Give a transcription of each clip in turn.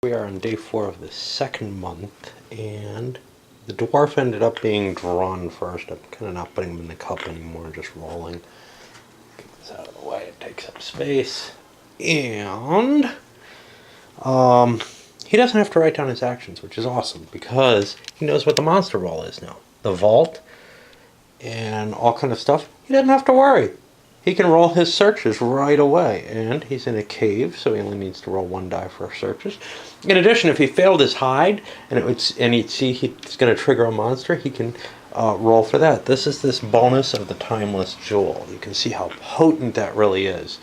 We are on day 4 of the second month, and the dwarf ended up being drawn first. I'm kind of not putting him in the cup anymore, just rolling. Get this out of the way, it takes up space. And he doesn't have to write down his actions, which is awesome, because he knows what the monster roll is now. The vault and all kind of stuff, he doesn't have to worry. He can roll his searches right away, and he's in a cave, so he only needs to roll 1 die for searches. In addition, if he failed his hide, and he'd see he's going to trigger a monster, he can roll for that. This is this bonus of the Timeless Jewel. You can see how potent that really is.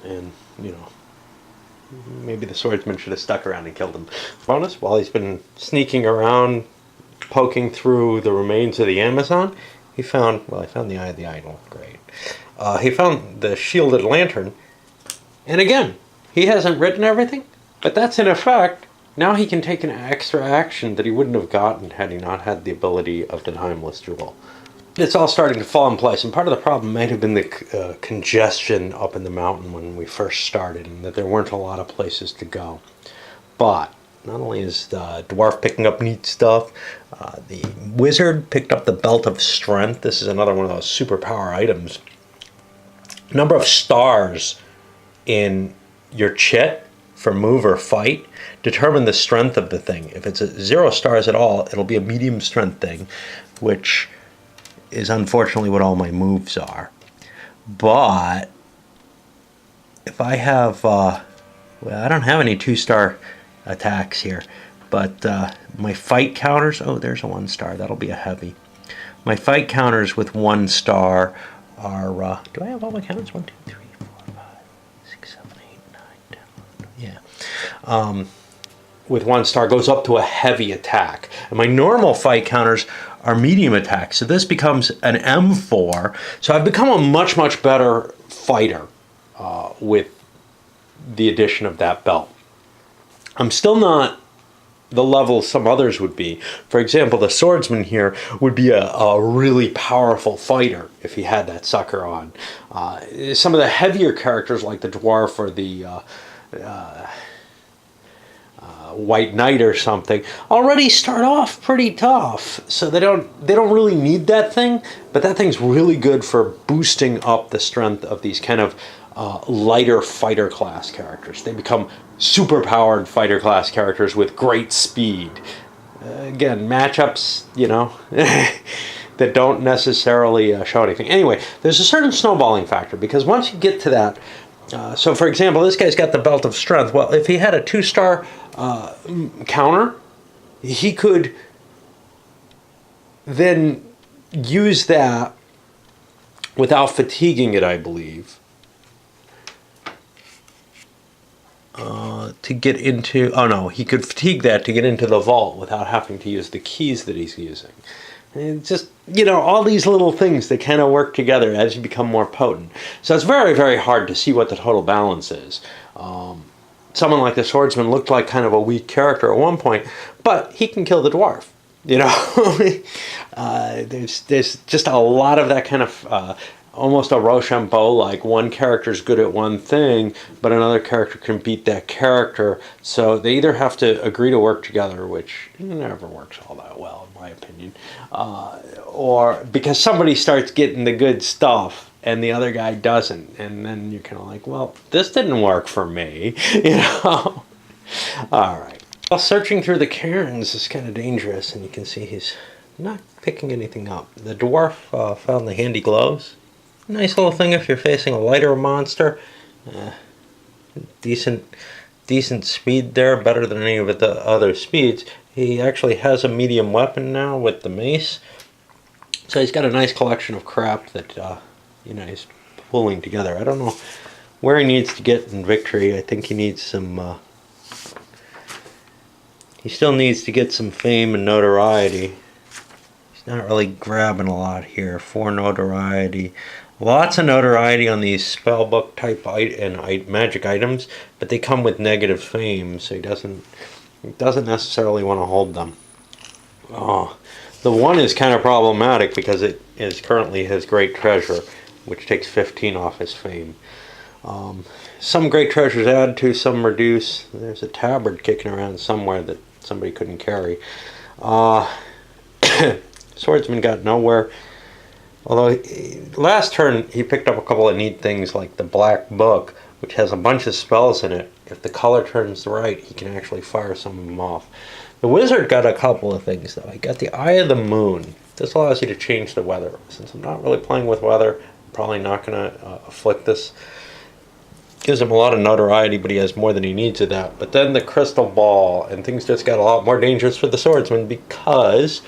And, you know, maybe the swordsman should have stuck around and killed him. Bonus, while he's been sneaking around, poking through the remains of the Amazon, he found the Eye of the Idol. Great. He found the shielded lantern. And again, he hasn't written everything, but that's in effect. Now he can take an extra action that he wouldn't have gotten had he not had the ability of the Timeless Jewel. It's all starting to fall in place, and part of the problem might have been the congestion up in the mountain when we first started, and that there weren't a lot of places to go. But not only is the dwarf picking up neat stuff, the wizard picked up the Belt of Strength. This is another one of those superpower items. Number of stars in your chit for move or fight determine the strength of the thing. If it's 0 stars at all, it'll be a medium strength thing, which is unfortunately what all my moves are. But if I have, well, I don't have any 2-star attacks here, but my fight counters, oh, there's a 1 star, that'll be a heavy. My fight counters with 1 star are, do I have all my counters? 1, 2, 3, 4, 5, 6, 7, 8, 9, 10, 11, yeah. With 1 star goes up to a heavy attack. And my normal fight counters are medium attacks, so this becomes an M4. So I've become a much, much better fighter with the addition of that belt. I'm still not the level some others would be. For example, the swordsman here would be a really powerful fighter if he had that sucker on. Some of the heavier characters like the dwarf or the white knight or something already start off pretty tough, so they don't really need that thing, but that thing's really good for boosting up the strength of these kind of lighter fighter class characters. They become super powered fighter class characters with great speed. Again, matchups, you know, that don't necessarily show anything. Anyway, there's a certain snowballing factor, because once you get to that, so for example, this guy's got the Belt of Strength. Well, if he had a 2-star counter, he could then use that without fatiguing it, I believe, to get into, oh no, he could fatigue that to get into the vault without having to use the keys that he's using. And just, you know, all these little things that kind of work together as you become more potent. So it's very, very hard to see what the total balance is. Someone like the swordsman looked like kind of a weak character at one point, but he can kill the dwarf. You know, there's just a lot of that kind of almost a Rochambeau, like one character's good at one thing, but another character can beat that character. So they either have to agree to work together, which never works all that well, in my opinion, or because somebody starts getting the good stuff and the other guy doesn't, and then you're kind of like, well, this didn't work for me, you know. All right. Well, searching through the cairns is kind of dangerous, and you can see he's not picking anything up. The dwarf found the handy gloves. Nice little thing if you're facing a lighter monster. Decent speed there, better than any of the other speeds. He actually has a medium weapon now with the mace. So he's got a nice collection of crap that you know, he's pulling together. I don't know where he needs to get in victory. I think he needs some... he still needs to get some fame and notoriety. He's not really grabbing a lot here. 4 notoriety. Lots of notoriety on these spellbook type and magic items, but they come with negative fame, so he doesn't necessarily want to hold them. Oh, the 1 is kind of problematic because it is currently his great treasure, which takes 15 off his fame. Some great treasures add to, some reduce. There's a tabard kicking around somewhere that somebody couldn't carry. Swordsman got nowhere. Although, last turn he picked up a couple of neat things like the Black Book, which has a bunch of spells in it. If the color turns right, he can actually fire some of them off. The wizard got a couple of things, though. He got the Eye of the Moon. This allows you to change the weather. Since I'm not really playing with weather, I'm probably not going to afflict this. Gives him a lot of notoriety, but he has more than he needs of that. But then the Crystal Ball, and things just got a lot more dangerous for the swordsman because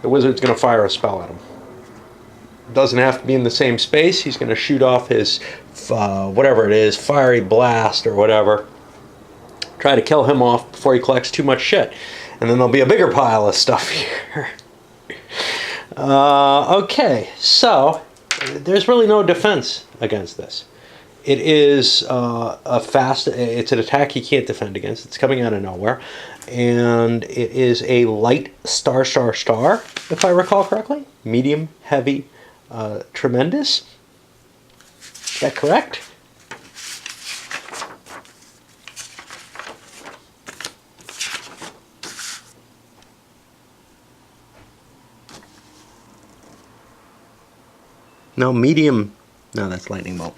the wizard's going to fire a spell at him. Doesn't have to be in the same space. He's going to shoot off his, whatever it is, fiery blast or whatever. Try to kill him off before he collects too much shit. And then there'll be a bigger pile of stuff here. Okay, so there's really no defense against this. It is it's an attack he can't defend against. It's coming out of nowhere. And it is a light star, if I recall correctly. Medium, heavy, tremendous. Is that correct? No, medium. No, that's lightning bolt.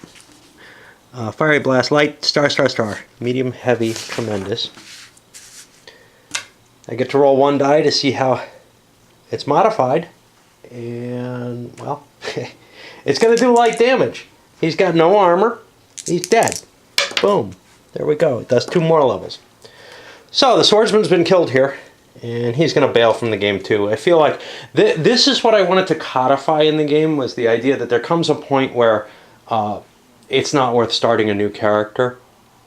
Fiery blast, light, star. Medium, heavy, tremendous. I get to roll one die to see how it's modified. And, well, it's going to do light damage. He's got no armor. He's dead. Boom. There we go. It does 2 more levels. So, the swordsman's been killed here. And he's going to bail from the game too. I feel like this is what I wanted to codify in the game, was the idea that there comes a point where it's not worth starting a new character.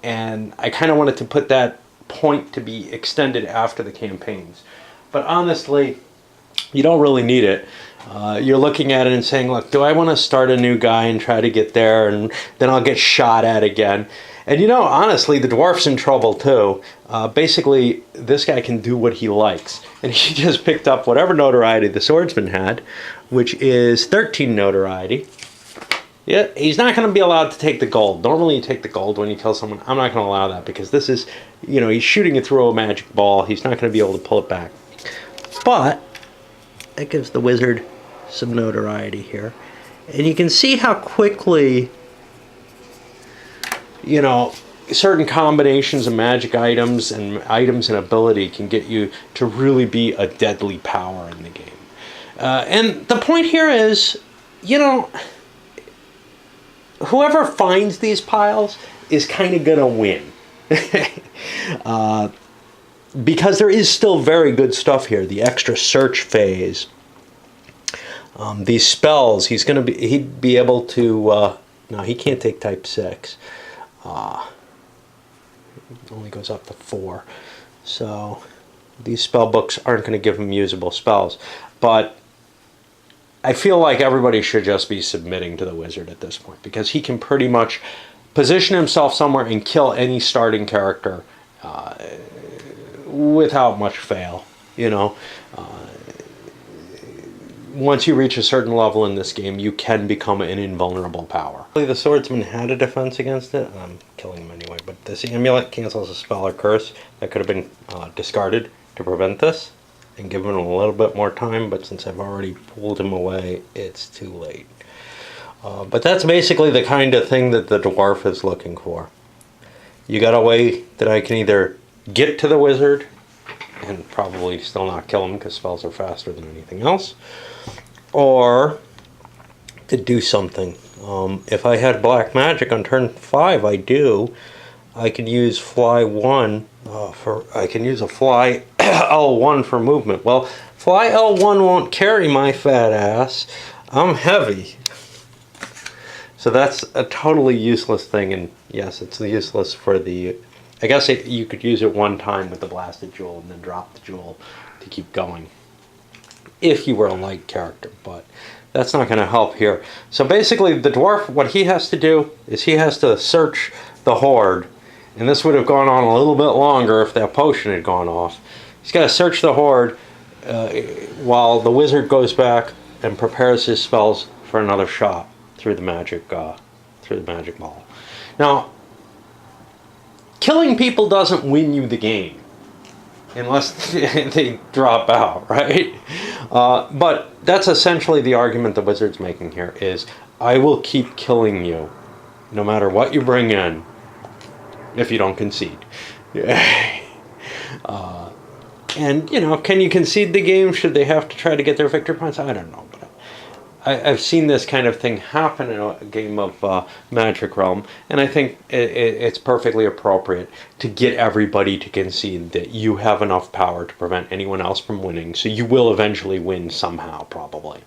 And I kind of wanted to put that point to be extended after the campaigns. But honestly, you don't really need it. You're looking at it and saying, look, do I want to start a new guy and try to get there, and then I'll get shot at again? And you know, honestly, the dwarf's in trouble too. Basically, this guy can do what he likes. And he just picked up whatever notoriety the swordsman had, which is 13 notoriety. Yeah, he's not going to be allowed to take the gold. Normally you take the gold when you kill someone. I'm not going to allow that because this is, you know, he's shooting it through a magic ball. He's not going to be able to pull it back. But that gives the wizard some notoriety here. And you can see how quickly, you know, certain combinations of magic items and ability can get you to really be a deadly power in the game. And the point here is, you know, whoever finds these piles is kind of going to win. Because there is still very good stuff here. The extra search phase. These spells, he'd be able to, no, he can't take type 6. It only goes up to 4. So these spell books aren't going to give him usable spells. But I feel like everybody should just be submitting to the wizard at this point, because he can pretty much position himself somewhere and kill any starting character without much fail, you know. Once you reach a certain level in this game, you can become an invulnerable power. The swordsman had a defense against it. I'm killing him anyway, but this amulet cancels a spell or curse that could have been discarded to prevent this and give him a little bit more time, but since I've already pulled him away, it's too late. But that's basically the kind of thing that the dwarf is looking for. You got a way that I can either get to the wizard and probably still not kill him because spells are faster than anything else, or to do something. If I had black magic on turn 5, I do. I can use fly 1 I can use a fly L1 for movement. Well, fly L1 won't carry my fat ass. I'm heavy. So that's a totally useless thing, and yes, it's useless for the... I guess you could use it one time with the blasted jewel and then drop the jewel to keep going if you were a light character, but that's not going to help here. So basically the dwarf, what he has to do is he has to search the hoard, and this would have gone on a little bit longer if that potion had gone off. He's got to search the hoard while the wizard goes back and prepares his spells for another shot through the magic ball. Now, killing people doesn't win you the game. Unless they drop out, right? But that's essentially the argument the Wizard's making here is, I will keep killing you no matter what you bring in if you don't concede. And, you know, can you concede the game? Should they have to try to get their victory points? I don't know. But I've seen this kind of thing happen in a game of Magic Realm, and I think it's perfectly appropriate to get everybody to concede that you have enough power to prevent anyone else from winning, so you will eventually win somehow, probably.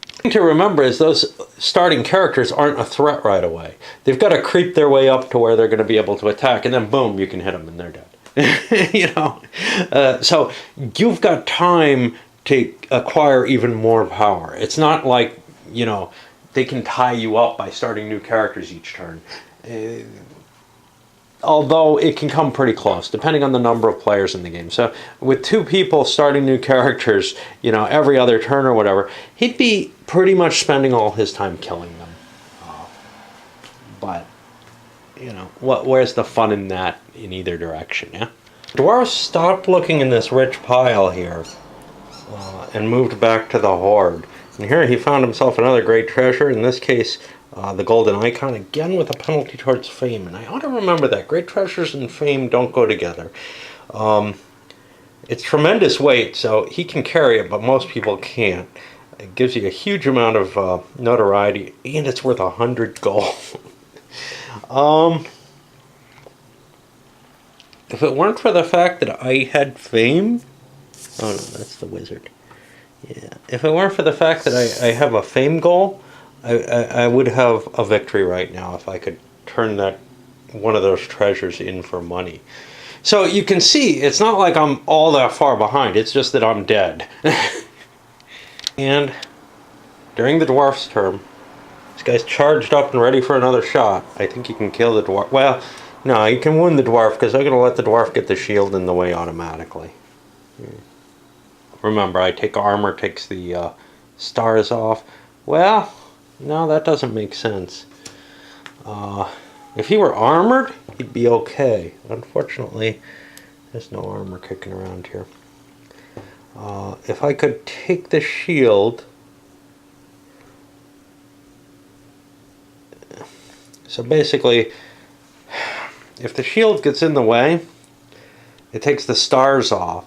The thing to remember is those starting characters aren't a threat right away. They've got to creep their way up to where they're going to be able to attack, and then boom, you can hit them and they're dead. You know, so you've got time to acquire even more power. It's not like, you know, they can tie you up by starting new characters each turn. Although it can come pretty close, depending on the number of players in the game. So with 2 people starting new characters, you know, every other turn or whatever, he'd be pretty much spending all his time killing them. But, you know, where's the fun in that in either direction, yeah? Dwarves stopped looking in this rich pile here and moved back to the hoard. And here he found himself another great treasure, in this case the golden icon, again with a penalty towards fame. And I ought to remember that. Great treasures and fame don't go together. It's tremendous weight, so he can carry it, but most people can't. It gives you a huge amount of notoriety, and it's worth 100 gold. If it weren't for the fact that I had fame... Oh no, that's the Wizard. Yeah. If it weren't for the fact that I have a fame goal, I would have a victory right now if I could turn that one of those treasures in for money. So you can see, it's not like I'm all that far behind, it's just that I'm dead. And during the dwarf's turn, this guy's charged up and ready for another shot. I think you can kill the dwarf. Well, no, you can win the dwarf because I'm going to let the dwarf get the shield in the way automatically. Remember, I take armor, takes the stars off. Well, no, that doesn't make sense. If he were armored, he'd be okay. Unfortunately, there's no armor kicking around here. If I could take the shield... So basically, if the shield gets in the way, it takes the stars off,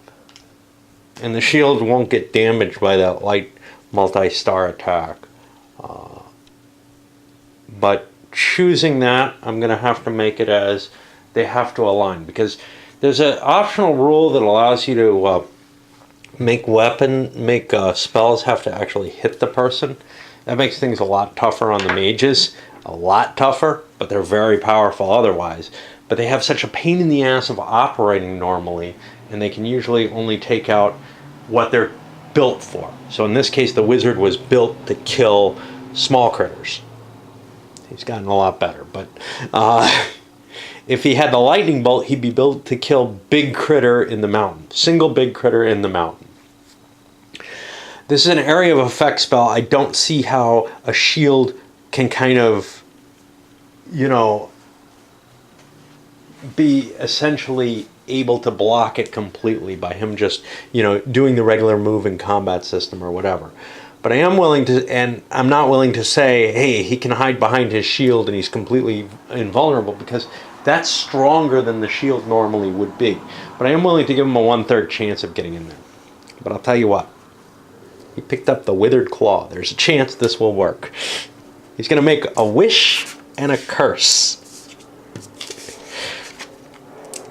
and the shield won't get damaged by that light multi-star attack. But choosing that, I'm going to have to make it as they have to align, because there's an optional rule that allows you to make spells have to actually hit the person. That makes things a lot tougher on the mages. A lot tougher, but they're very powerful otherwise. But they have such a pain in the ass of operating normally, and they can usually only take out what they're built for. So in this case, the Wizard was built to kill small critters. He's gotten a lot better, but if he had the lightning bolt, he'd be built to kill big critter in the mountain. Single big critter in the mountain. This is an area of effect spell. I don't see how a shield can kind of, you know, be essentially able to block it completely by him just, you know, doing the regular move in combat system or whatever. But I am willing to, and I'm not willing to say, hey, he can hide behind his shield and he's completely invulnerable, because that's stronger than the shield normally would be. But I am willing to give him a 1/3 chance of getting in there. But I'll tell you what, he picked up the Withered Claw. There's a chance this will work. He's going to make a wish and a curse.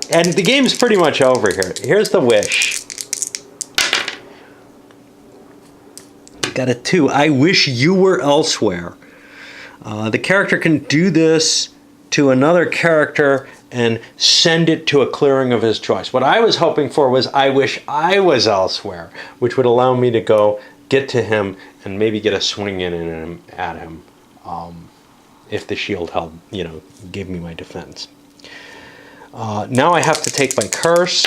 And the game's pretty much over here. Here's the wish. Got a 2. I wish you were elsewhere. The character can do this to another character and send it to a clearing of his choice. What I was hoping for was I wish I was elsewhere, which would allow me to go get to him and maybe get a swing in at him. If the shield held, you know, gave me my defense. Now I have to take my curse,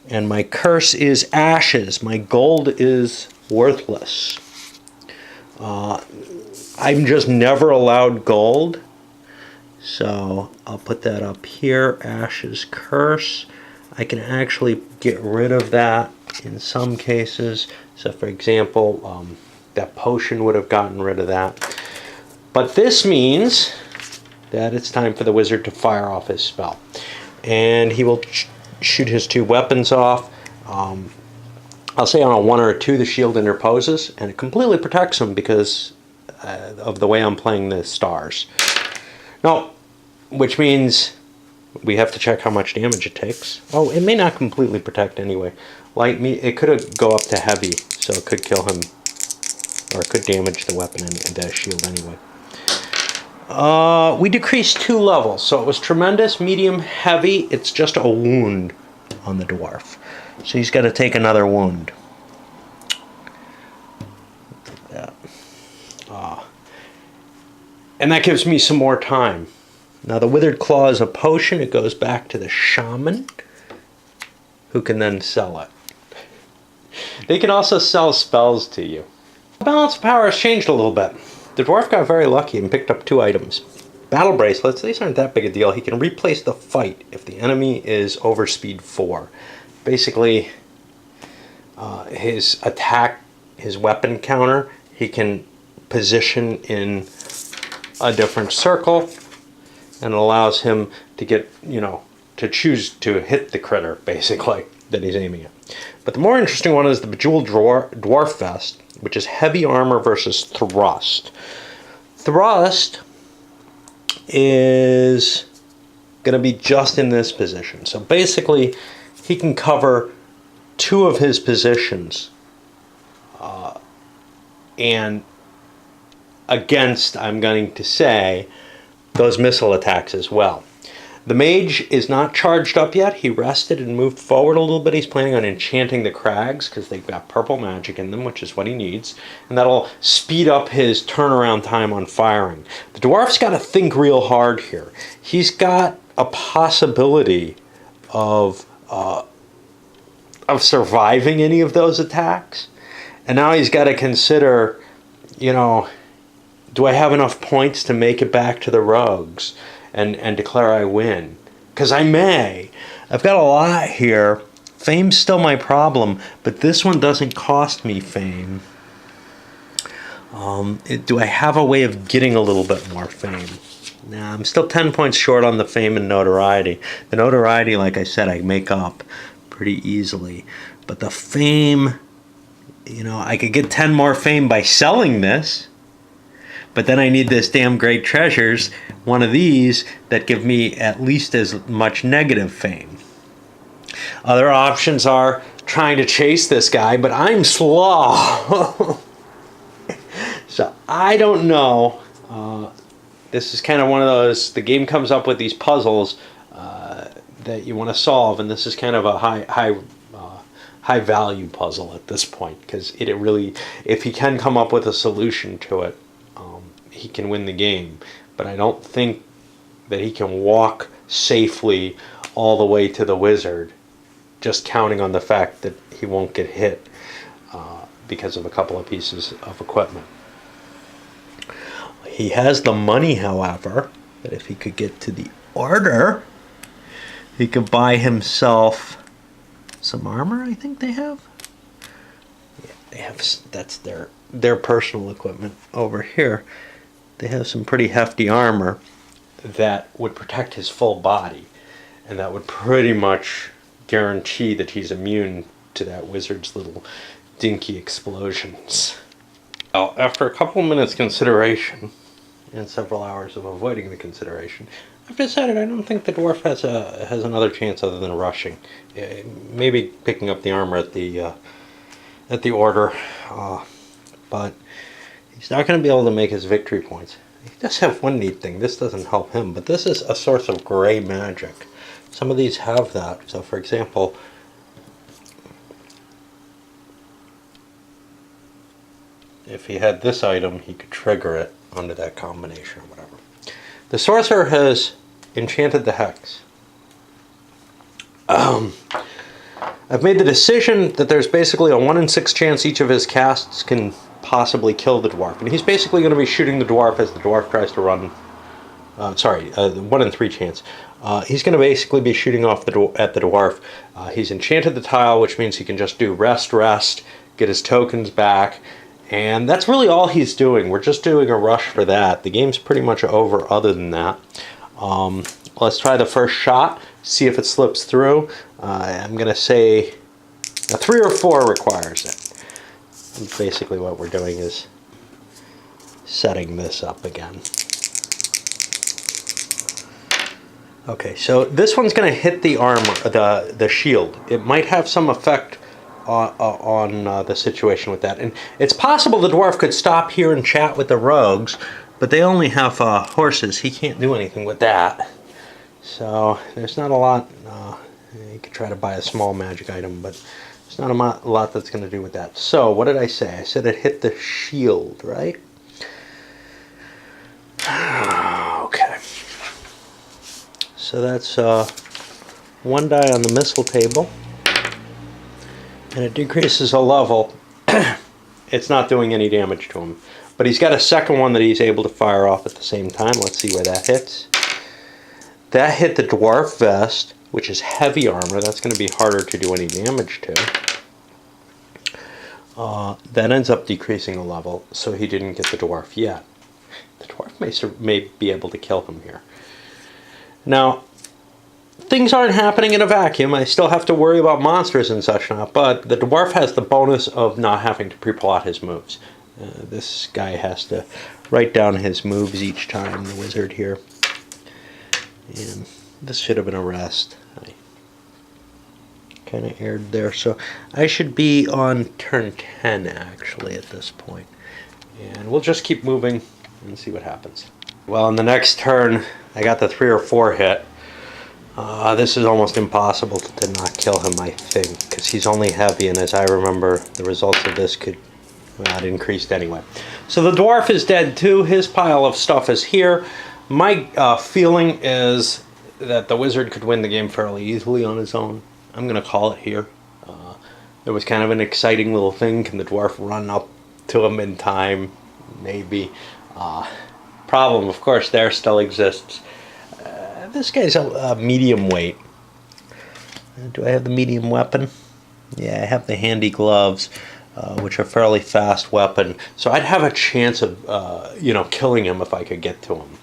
and my curse is ashes. My gold is worthless. I'm just never allowed gold, So I'll put that up here, Ash's Curse. I can actually get rid of that in some cases. So for example, that potion would have gotten rid of that. But this means that it's time for the wizard to fire off his spell. And he will shoot his 2 weapons off. I'll say on a 1 or a 2 the shield interposes, and it completely protects him because of the way I'm playing the stars. Now, which means we have to check how much damage it takes. Oh, it may not completely protect anyway. It could go up to heavy, so it could kill him, or it could damage the weapon and the shield anyway. We decreased 2 levels, so it was tremendous, medium, heavy. It's just a wound on the dwarf. So he's got to take another wound. Yeah. And that gives me some more time. Now the Withered Claw is a potion. It goes back to the shaman, who can then sell it. They can also sell spells to you. The balance of power has changed a little bit. The dwarf got very lucky and picked up 2 items. Battle bracelets, these aren't that big a deal. He can replace the fight if the enemy is over speed 4. Basically, his attack, his weapon counter, he can position in a different circle, and it allows him to get, to choose to hit the critter, basically, that he's aiming at. But the more interesting one is the Bejeweled Dwarf Vest, which is heavy armor versus thrust. Thrust is going to be just in this position. So basically, he can cover 2 of his positions and against, I'm going to say, those missile attacks as well. The mage is not charged up yet. He rested and moved forward a little bit. He's planning on enchanting the crags because they've got purple magic in them, which is what he needs. And that'll speed up his turnaround time on firing. The dwarf's got to think real hard here. He's got a possibility of surviving any of those attacks. And now he's got to consider, do I have enough points to make it back to the rogues and declare I win? Because I may. I've got a lot here. Fame's still my problem, but this one doesn't cost me fame. Do I have a way of getting a little bit more fame? Nah, I'm still 10 points short on the fame and notoriety. The notoriety, like I said, I make up pretty easily. But the fame, I could get 10 more fame by selling this. But then I need this damn great treasures, one of these, that give me at least as much negative fame. Other options are trying to chase this guy, but I'm slow. So I don't know. This is kind of one of those, the game comes up with these puzzles that you want to solve, and this is kind of a high value puzzle at this point, because it really, if he can come up with a solution to it, he can win the game. But I don't think that he can walk safely all the way to the wizard just counting on the fact that he won't get hit because of a couple of pieces of equipment. He has the money, however, that if he could get to the order, he could buy himself some armor. I think they have. Yeah, they have. That's their personal equipment over here. They have some pretty hefty armor that would protect his full body, and that would pretty much guarantee that he's immune to that wizard's little dinky explosions. Well, after a couple minutes consideration and several hours of avoiding the consideration, I've decided I don't think the dwarf has another chance other than rushing. Maybe picking up the armor at the order, but he's not going to be able to make his victory points. He does have one neat thing. This doesn't help him, but this is a source of gray magic. Some of these have that. So, for example, if he had this item, he could trigger it under that combination or whatever. The sorcerer has enchanted the hex. I've made the decision that there's basically a 1 in 6 chance each of his casts can possibly kill the dwarf. And he's basically going to be shooting the dwarf as the dwarf tries to run sorry, 1 in 3 chance. He's going to basically be shooting off at the dwarf. He's enchanted the tile, which means he can just do rest, get his tokens back, and that's really all he's doing. We're just doing a rush for that. The game's pretty much over other than that. Let's try the first shot, see if it slips through. I'm going to say a 3 or 4 requires it. And basically what we're doing is setting this up again. Okay, so this one's going to hit the armor, the shield. It might have some effect on the situation with that. And it's possible the dwarf could stop here and chat with the rogues, but they only have horses. He can't do anything with that. So there's not a lot. You could try to buy a small magic item, but there's not a lot that's going to do with that. So what did I say? I said it hit the shield, right? Okay. So that's 1 die on the missile table. And it decreases a level. It's not doing any damage to him. But he's got a second one that he's able to fire off at the same time. Let's see where that hits. That hit the dwarf vest, which is heavy armor. That's going to be harder to do any damage to. That ends up decreasing a level, so he didn't get the dwarf yet. The dwarf may be able to kill him here. Now, things aren't happening in a vacuum. I still have to worry about monsters and such not, but the dwarf has the bonus of not having to pre-plot his moves. This guy has to write down his moves each time, the wizard here. And this should have been a rest. I kind of erred there, so I should be on turn 10 actually at this point. And we'll just keep moving and see what happens. Well, in the next turn, I got the 3 or 4 hit. This is almost impossible to not kill him, I think, because he's only heavy, and as I remember, the results of this could not increased anyway. So the dwarf is dead too. His pile of stuff is here. My feeling is that the wizard could win the game fairly easily on his own. I'm going to call it here. It was kind of an exciting little thing. Can the dwarf run up to him in time? Maybe. Problem, of course, there still exists. This guy's a medium weight. Do I have the medium weapon? Yeah, I have the handy gloves, which are a fairly fast weapon. So I'd have a chance of, killing him if I could get to him.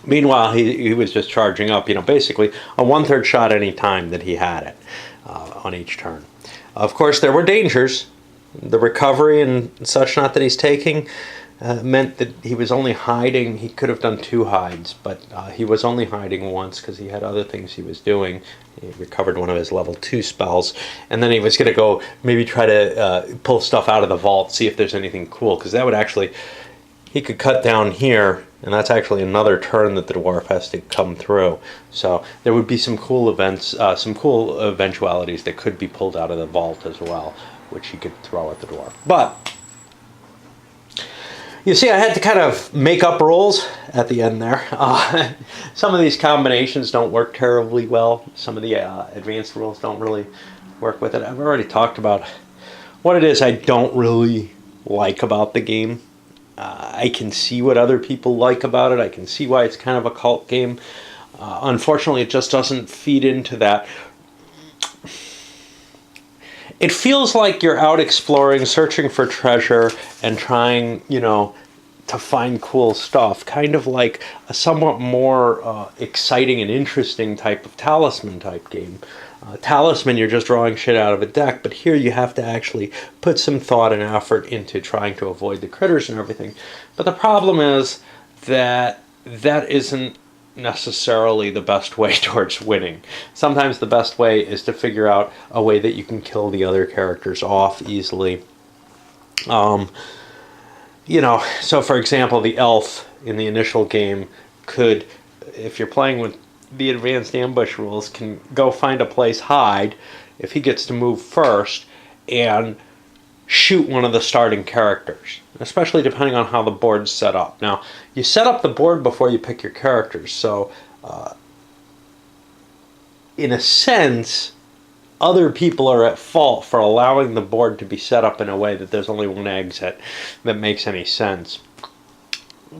Meanwhile, he was just charging up, basically a 1/3 shot any time that he had it on each turn. Of course, there were dangers. The recovery and such not that he's taking meant that he was only hiding. He could have done 2 hides, but he was only hiding once because he had other things he was doing. He recovered one of his level 2 spells, and then he was going to go maybe try to pull stuff out of the vault, see if there's anything cool, because that would actually, he could cut down here, and that's actually another turn that the dwarf has to come through. So there would be some cool events, some cool eventualities that could be pulled out of the vault as well, which he could throw at the dwarf. But you see, I had to kind of make up rules at the end there. Some of these combinations don't work terribly well. Some of the advanced rules don't really work with it. I've already talked about what it is I don't really like about the game. I can see what other people like about it. I can see why it's kind of a cult game. Unfortunately, it just doesn't feed into that. It feels like you're out exploring, searching for treasure, and trying, to find cool stuff. Kind of like a somewhat more exciting and interesting type of Talisman type game. Talisman, you're just drawing shit out of a deck, but here you have to actually put some thought and effort into trying to avoid the critters and everything. But the problem is that that isn't necessarily the best way towards winning. Sometimes the best way is to figure out a way that you can kill the other characters off easily. So for example, the elf in the initial game could, if you're playing with the advanced ambush rules, can go find a place, hide, if he gets to move first, and shoot one of the starting characters, especially depending on how the board's set up. Now, you set up the board before you pick your characters, so in a sense, other people are at fault for allowing the board to be set up in a way that there's only one exit that makes any sense.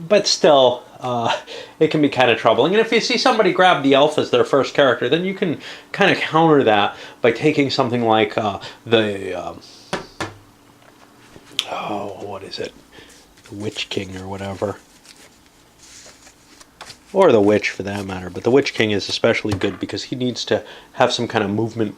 but still, it can be kind of troubling. And if you see somebody grab the elf as their first character, then you can kind of counter that by taking something like what is it? The Witch King or whatever. Or the Witch for that matter. But the Witch King is especially good because he needs to have some kind of movement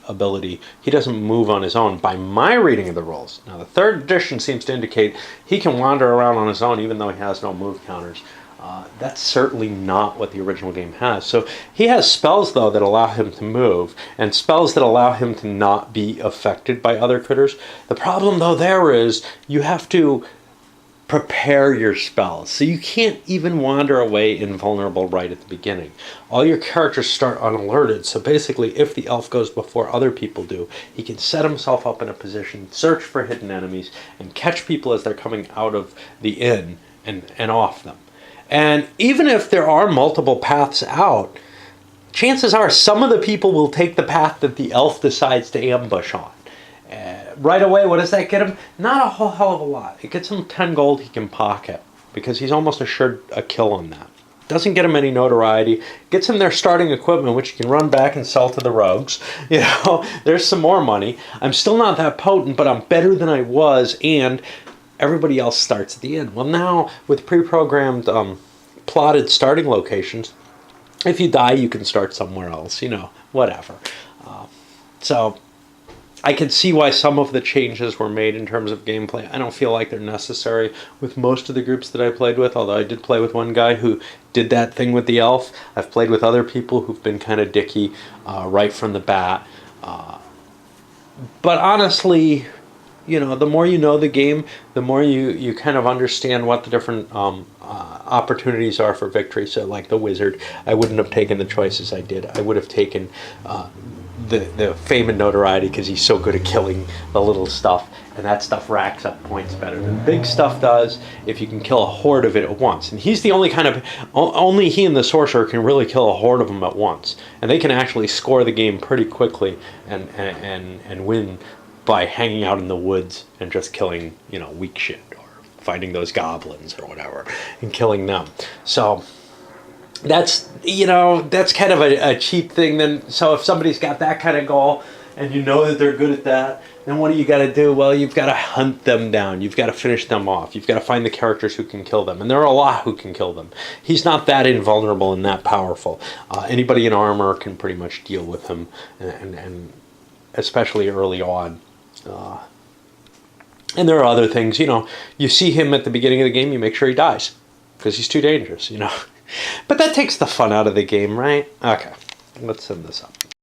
ability. He doesn't move on his own by my reading of the rules. Now the third edition seems to indicate he can wander around on his own even though he has no move counters. That's certainly not what the original game has. So he has spells though that allow him to move and spells that allow him to not be affected by other critters. The problem though there is you have to prepare your spells. So you can't even wander away invulnerable right at the beginning. All your characters start unalerted. So basically, if the elf goes before other people do, he can set himself up in a position, search for hidden enemies, and catch people as they're coming out of the inn and off them. And even if there are multiple paths out, chances are some of the people will take the path that the elf decides to ambush on. Right away, what does that get him? Not a whole hell of a lot. It gets him 10 gold he can pocket because he's almost assured a kill on that. Doesn't get him any notoriety. Gets him their starting equipment, which he can run back and sell to the rogues. You know, there's some more money. I'm still not that potent, but I'm better than I was, and everybody else starts at the end. Well, now with pre-programmed, plotted starting locations, if you die, you can start somewhere else. You know, whatever. So I can see why some of the changes were made in terms of gameplay. I don't feel like they're necessary with most of the groups that I played with, although I did play with one guy who did that thing with the elf. I've played with other people who've been kind of dicky right from the bat. But honestly, you know, the more you know the game, the more you kind of understand what the different opportunities are for victory. So like the wizard, I wouldn't have taken the choices I did. I would have taken the fame and notoriety because he's so good at killing the little stuff, and that stuff racks up points better than big stuff does if you can kill a horde of it at once. And he's the only kind of, only he and the sorcerer can really kill a horde of them at once, and they can actually score the game pretty quickly and win by hanging out in the woods and just killing, you know, weak shit or fighting those goblins or whatever and killing them. So that's, you know, that's kind of a cheap thing. Then, so if somebody's got that kind of goal and you know that they're good at that, then what do you got to do? Well, you've got to hunt them down. You've got to finish them off. You've got to find the characters who can kill them. And there are a lot who can kill them. He's not that invulnerable and that powerful. Anybody in armor can pretty much deal with him, and especially early on. And there are other things, you know, you see him at the beginning of the game, you make sure he dies because he's too dangerous, you know. But that takes the fun out of the game, right? Okay, let's send this up.